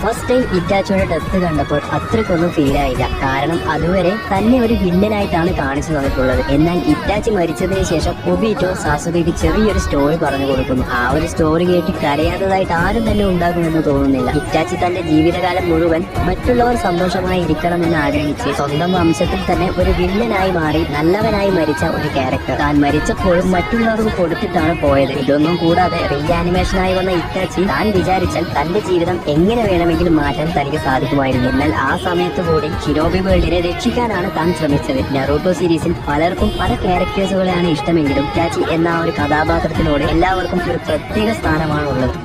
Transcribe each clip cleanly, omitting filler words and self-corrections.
First time ഇറ്റാച്ചിയുടെ death കണ്ടപ്പോൾ അത്രക്കൊന്നും feel ആയില്ല. കാരണം അതുവരെ തന്നെ ഒരു വില്ലനായിട്ടാണ് കാണിച്ചു തന്നിട്ടുള്ളത്. എന്നാൽ ഇറ്റാച്ചി മരിച്ചതിന് ശേഷം ഒബീറ്റോ സാസുകയ്ക്ക് ചെറിയൊരു സ്റ്റോറി പറഞ്ഞു കൊടുക്കുന്നു. ആ ഒരു സ്റ്റോറി കേട്ട് കരയാത്തതായിട്ട് ആരും തന്നെ ഉണ്ടാകുമെന്ന് തോന്നുന്നില്ല. ഇറ്റാച്ചി തന്റെ ജീവിതകാലം മുഴുവൻ മറ്റുള്ളവർ സന്തോഷമായി ഇരിക്കണമെന്ന് ആഗ്രഹിച്ച് സ്വന്തം വംശത്തിൽ തന്നെ ഒരു വില്ലനായി മാറി നല്ലവനായി മരിച്ച ഒരു ക്യാരക്ടർ. താൻ മരിച്ചപ്പോഴും മറ്റുള്ളവർക്ക് കൊടുത്തിട്ടാണ് പോയത്. ഇതൊന്നും കൂടാതെ റീആനിമേഷനായി വന്ന ഇറ്റാച്ചി താൻ വിചാരിച്ചാൽ തന്റെ ജീവിതം എങ്ങനെ വേണമെങ്കിലും മാറ്റാൻ തനിക്ക് സാധിക്കുമായിരുന്നു. എന്നാൽ ആ സമയത്ത് കൂടി ഷിനോബി വേൾഡിനെ രക്ഷിക്കാനാണ് താൻ ശ്രമിച്ചത്. നറൂട്ടോ സീരീസിൽ പലർക്കും പല ക്യാരക്ടേഴ്സുകളെയാണ് ഇഷ്ടമെങ്കിലും ഇറ്റാച്ചി എന്ന ഒരു കഥാപാത്രത്തിനോട് എല്ലാവർക്കും ഒരു പ്രത്യേക സ്ഥാനമാണുള്ളത്.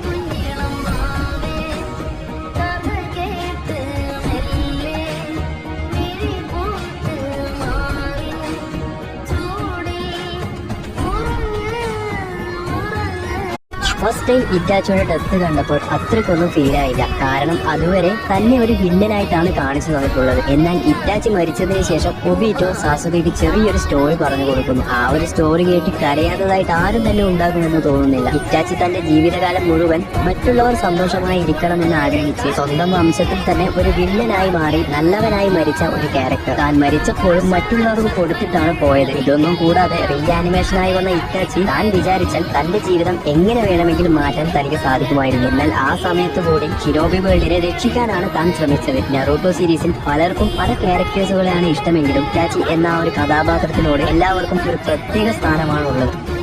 ഫസ്റ്റ് ടൈം ഇറ്റാച്ചിയുടെ ഡെത്ത് കണ്ടപ്പോൾ അത്രക്കൊന്നും ഫീൽ ആയില്ല. കാരണം അതുവരെ തന്നെ ഒരു വില്ലനായിട്ടാണ് കാണിച്ചു തന്നിട്ടുള്ളത്. എന്നാൽ ഇറ്റാച്ചി മരിച്ചതിന് ശേഷം ഒബീറ്റോ സാസുകയ്ക്ക് ചെറിയൊരു സ്റ്റോറി പറഞ്ഞു കൊടുക്കുന്നു. ആ ഒരു സ്റ്റോറി കേട്ട് കരയാത്തതായിട്ട് ആരും തന്നെ ഉണ്ടാകുമെന്ന് തോന്നുന്നില്ല. ഇറ്റാച്ചി തന്റെ ജീവിതകാലം മുഴുവൻ മറ്റുള്ളവർ സന്തോഷമായി ഇരിക്കണമെന്ന് ആഗ്രഹിച്ച് സ്വന്തം വംശത്തിൽ തന്നെ ഒരു വില്ലനായി മാറി നല്ലവനായി മരിച്ച ഒരു ക്യാരക്ടർ. താൻ മരിച്ചപ്പോഴും മറ്റുള്ളവർക്ക് കൊടുത്തിട്ടാണ് പോയത്. ഇതൊന്നും കൂടാതെ റീആനിമേഷനായി വന്ന ഇറ്റാച്ചി താൻ വിചാരിച്ചാൽ തന്റെ ജീവിതം എങ്ങനെ വേണമെങ്കിലും മാറ്റാൻ തനിക്ക് സാധിക്കുമായിരുന്നു. എന്നാൽ ആ സമയത്ത് കൂടി ഷിനോബി വേൾഡിനെ രക്ഷിക്കാനാണ് താൻ ശ്രമിച്ചത്. നറൂട്ടോ സീരീസിൽ പലർക്കും പല ക്യാരക്ടേഴ്സുകളെയാണ് ഇഷ്ടമെങ്കിലും ഇറ്റാച്ചി എന്ന ഒരു കഥാപാത്രത്തിനോട് എല്ലാവർക്കും ഒരു പ്രത്യേക സ്ഥാനമാണുള്ളത്.